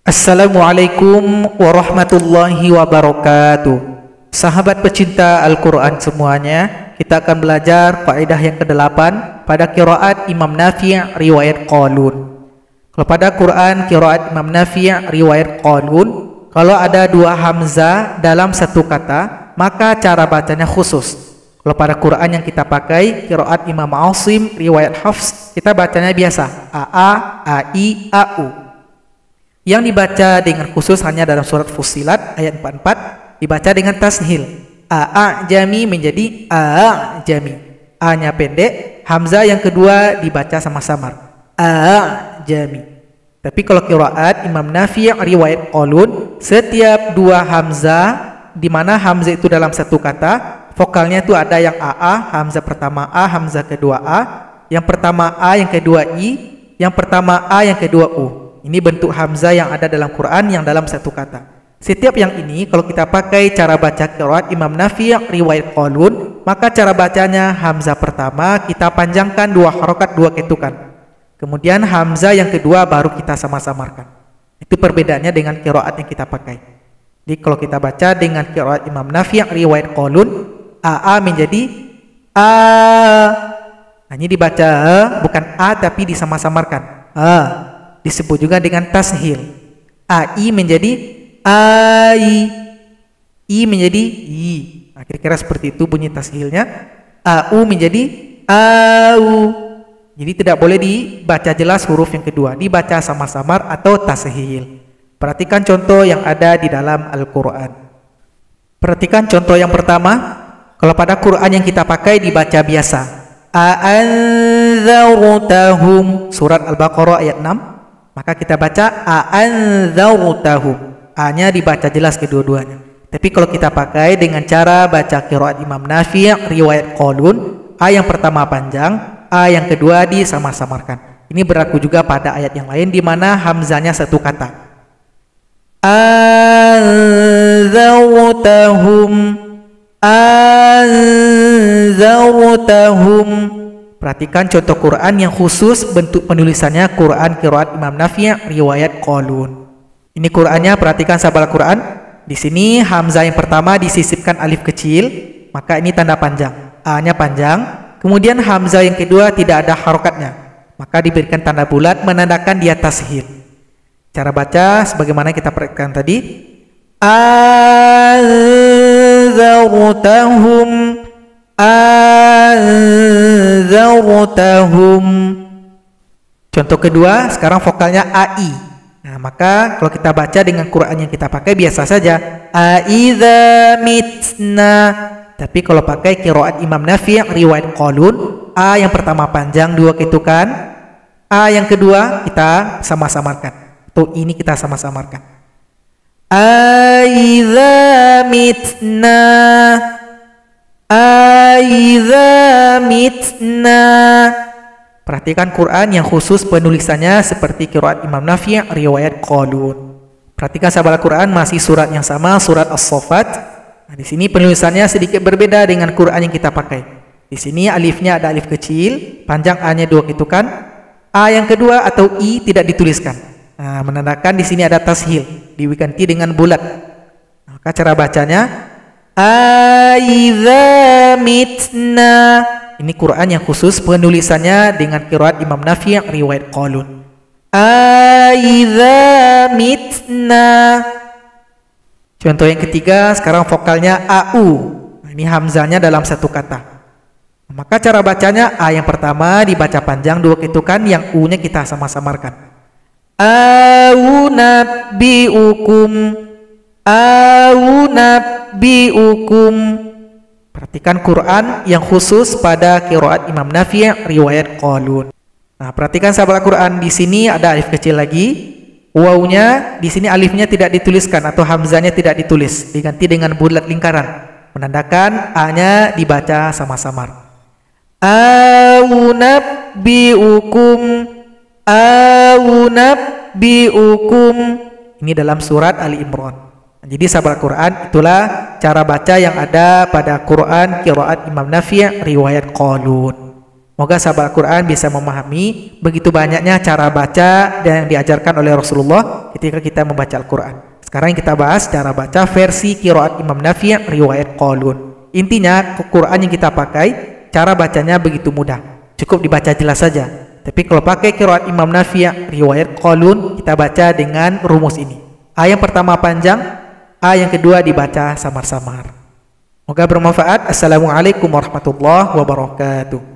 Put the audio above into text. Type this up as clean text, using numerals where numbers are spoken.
Assalamualaikum warahmatullahi wabarakatuh. Sahabat pecinta Al-Quran semuanya, kita akan belajar faedah yang ke-8 pada qiraat Imam Nafi' riwayat Qalun. Kalau pada Quran qiraat Imam Nafi' riwayat Qalun, kalau ada dua hamzah dalam satu kata, maka cara bacanya khusus. Kalau pada Quran yang kita pakai qiraat Imam Asim riwayat Hafs, kita bacanya biasa a, ai, au. Yang dibaca dengan khusus hanya dalam surat Fussilat ayat 44 dibaca dengan tashil. A'jami menjadi a'jami. A-nya pendek, hamzah yang kedua dibaca sama samar. A'jami. Tapi kalau qiraat Imam Nafi' riwayat Qalun, setiap dua hamzah di mana hamzah itu dalam satu kata, vokalnya itu ada yang hamzah pertama a, hamzah kedua a, yang pertama a, yang kedua i, yang pertama a, yang kedua u. Ini bentuk hamzah yang ada dalam Quran yang dalam satu kata. Setiap yang ini kalau kita pakai cara baca qiraat Imam Nafi' riwayat Qalun, maka cara bacanya hamzah pertama kita panjangkan dua harokat dua ketukan. Kemudian hamzah yang kedua baru kita sama-samarkan. Itu perbedaannya dengan qiraat yang kita pakai. Jadi kalau kita baca dengan qiraat Imam Nafi' riwayat Qalun, a menjadi a. Nah, ini dibaca bukan a tapi disama-samarkan. Disebut juga dengan tashil. Ai menjadi ai, i menjadi i. Nah, kira-kira seperti itu bunyi tashilnya. Au menjadi au. Jadi tidak boleh dibaca jelas huruf yang kedua, dibaca samar-samar atau tashil. Perhatikan contoh yang ada di dalam Al-Quran. Perhatikan contoh yang pertama. Kalau pada Quran yang kita pakai dibaca biasa. A'anzartahum, surat Al-Baqarah ayat 6. Maka kita baca a'anzartahum. A-nya dibaca jelas kedua-duanya. Tapi kalau kita pakai dengan cara baca qiraat Imam Nafi' riwayat Qalun, a yang pertama panjang, a yang kedua disamar-samarkan. Ini berlaku juga pada ayat yang lain di mana hamzahnya satu kata. Anzartahum, anzartahum. Perhatikan contoh Quran yang khusus bentuk penulisannya Quran qiraat Imam Nafi' riwayat Qalun. Ini Qurannya, perhatikan sahabat Quran. Di sini hamzah yang pertama disisipkan alif kecil, maka ini tanda panjang. A-nya panjang. Kemudian hamzah yang kedua tidak ada harokatnya, maka diberikan tanda bulat menandakan dia tashil. Cara baca sebagaimana kita perhatikan tadi. Anzartahum, anzartahum. Contoh kedua, sekarang vokalnya ai. Nah, maka kalau kita baca dengan Quran yang kita pakai biasa saja, aidza mitna. Tapi kalau pakai qiraat Imam Nafi' riwayat Qalun, a yang pertama panjang dua ketukan, a yang kedua kita sama-samarkan. Tuh, ini kita sama-samarkan. Aidza mitna, aidza mitna. Perhatikan Quran yang khusus penulisannya seperti qiraat Imam Nafi' riwayat Qalun. Perhatikan sahabat Quran masih surat yang sama, surat As-Saffat. Nah, di sini penulisannya sedikit berbeda dengan Quran yang kita pakai. Di sini alifnya ada alif kecil, panjang a-nya dua ketukan. A yang kedua atau i tidak dituliskan. Nah, menandakan di sini ada tashil, diganti dengan bulat. Maka cara bacanya aidza mitna. Ini Quran yang khusus penulisannya dengan qiraat Imam Nafi' riwayat Qalun. Aidza mitna. Contoh yang ketiga, sekarang vokalnya au. Nah, ini hamzahnya dalam satu kata. Maka cara bacanya a yang pertama dibaca panjang dua ketukan, yang u-nya kita sama-samarkan. Au nabbiukum, au nabbiukum. Perhatikan Quran yang khusus pada qiraat Imam Nafi' riwayat Qalun. Nah, perhatikan sahabat Quran, di sini ada alif kecil lagi. Wawnya di sini alifnya tidak dituliskan atau hamzahnya tidak ditulis, diganti dengan bulat lingkaran, menandakan a-nya dibaca sama-samar. Au nabbiukum, au nabbiukum. Ini dalam surat Ali Imran. Jadi sahabat Quran, itulah cara baca yang ada pada Quran qiraat Imam Nafi' riwayat Qalun. Moga sahabat Al-Quran bisa memahami begitu banyaknya cara baca dan yang diajarkan oleh Rasulullah ketika kita membaca Al-Quran. Sekarang kita bahas cara baca versi qiraat Imam Nafi' riwayat Qalun. Intinya Quran yang kita pakai, cara bacanya begitu mudah, cukup dibaca jelas saja. Tapi kalau pakai qiraat Imam Nafi' riwayat Qalun, kita baca dengan rumus ini. A yang pertama panjang, A yang kedua dibaca samar-samar. Moga bermanfaat. Assalamualaikum warahmatullahi wabarakatuh.